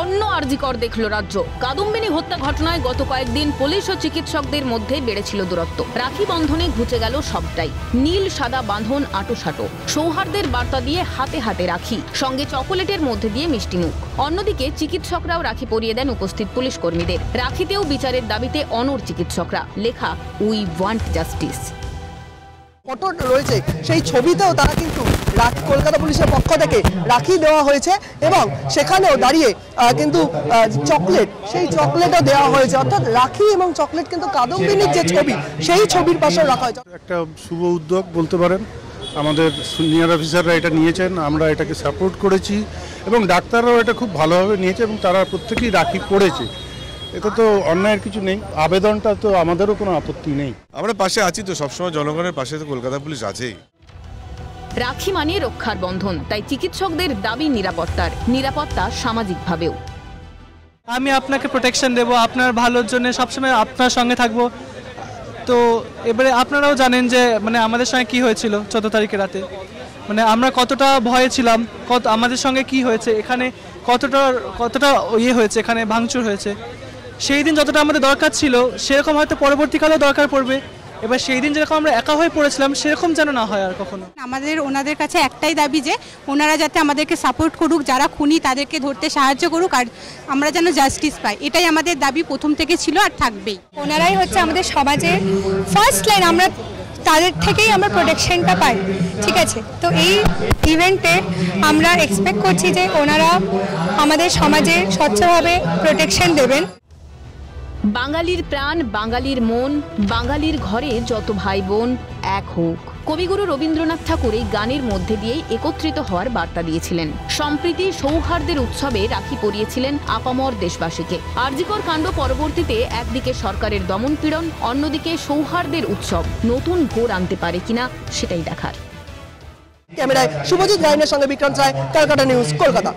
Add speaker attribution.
Speaker 1: অন্য আরজিকর দেখল রাজ্য। কাদম্বিনী হত্যা ঘটনায় গত কয়েকদিন পুলিশ ও চিকিৎসকদের মধ্যে বেড়েছিল দূরত্ব। রাখি বন্ধনে ঘুচে গেল সবটাই। নীল সাদা বাঁধন আঁটোসাঁটো, সৌহার্দ্যের বার্তা দিয়ে হাতে হাতে রাখি, সঙ্গে চকোলেটের মধ্যে দিয়ে মিষ্টিমুখ। অন্যদিকে চিকিৎসকরাও রাখি পরিয়ে দেন উপস্থিত পুলিশ কর্মীদের। রাখিতেও বিচারের দাবিতে অনড় চিকিৎসকরা, লেখা উই ওয়ান্ট জাস্টিস।
Speaker 2: ফটো রয়েছে, সেই ছবিতেও তারা কিন্তু কলকাতা পুলিশের পক্ষ থেকে রাখি দেওয়া হয়েছে এবং সেখানেও দাঁড়িয়ে কিন্তু চকলেট, সেই চকলেটও দেওয়া হয়েছে। অর্থাৎ রাখি এবং চকলেট কিন্তু কাদম্বিনীর যে ছবি, সেই ছবির পাশে রাখা হয়েছে।
Speaker 3: একটা শুভ উদ্যোগ বলতে পারেন, আমাদের সিনিয়র অফিসাররা এটা নিয়েছেন, আমরা এটাকে সাপোর্ট করেছি এবং ডাক্তাররাও এটা খুব ভালোভাবে নিয়েছে এবং তারা প্রত্যেকেই রাখি পড়েছে। এটা তো অন্যায়ের কিছু নেই, আবেদনটা তো আমাদেরও কোনো আপত্তি নেই।
Speaker 4: আমরা পাশে আছি তো, সবসময় জনগণের পাশে তো কলকাতা পুলিশ আছেই।
Speaker 1: রাখি মানে রক্ষার বন্ধন, তাই চিকিৎসকদের দাবি নিরাপত্তা সামাজিকভাবেও।
Speaker 5: আমি আপনাকে প্রোটেকশন দেব, আপনার ভালোর জন্য সবসময় আপনার সঙ্গে থাকবো। তো এবারে আপনারাও জানেন যে মানে আমাদের সঙ্গে কি হয়েছিল 14 তারিখে রাতে, মানে আমরা কতটা ভয়ে ছিলাম, আমাদের সঙ্গে কি হয়েছে, এখানে কতটা হয়েছে, এখানে ভাঙচুর হয়েছে। সেই দিন যতটা আমাদের দরকার ছিল সেরকম হয়তো পরবর্তীকালেও দরকার পড়বে। এবার সেই দিন যেরকম আমরা একা হয়ে পড়েছিলাম সেরকম যেন না হয় আর কখনো।
Speaker 6: ওনাদের কাছে একটাই দাবি যে ওনারা যাতে আমাদেরকে সাপোর্ট করুক, যারা খুনি তাদেরকে ধরতে সাহায্য করুক, আর আমরা যেন জাস্টিস পাই, এটাই আমাদের দাবি প্রথম থেকে ছিল আর থাকবেই।
Speaker 7: ওনারাই হচ্ছে আমাদের সমাজের ফার্স্ট লাইন, আমরা তাদের থেকেই আমরা প্রোটেকশনটা পাই, ঠিক আছে? তো এই ইভেন্টে আমরা এক্সপেক্ট করছি যে ওনারা আমাদের সমাজে স্বচ্ছভাবে প্রোটেকশন দেবেন।
Speaker 1: বাঙালির প্রাণ, বাঙালির মন, বাঙালির ঘরে যত ভাই বোন এক হোক। কবিগুরু রবীন্দ্রনাথ ঠাকুর এই গানের মধ্যে দিয়েই একত্রিত হওয়ার বার্তা দিয়েছিলেন। সম্প্রীতি সৌহার্দ্যের উৎসবে রাখি পরিয়েছিলেন আপামর দেশবাসীকে। আরজিকর কাণ্ড পরবর্তীতে একদিকে সরকারের দমনপীড়ন, অন্যদিকে সৌহার্দ্যের উৎসব নতুন ঘোর আনতে পারে কিনা সেটাই দেখার।
Speaker 2: ক্যামেরায় শুভজিৎ রায়নের সঙ্গে বিক্রম রায়, ক্যালকাটা নিউজ, কলকাতা।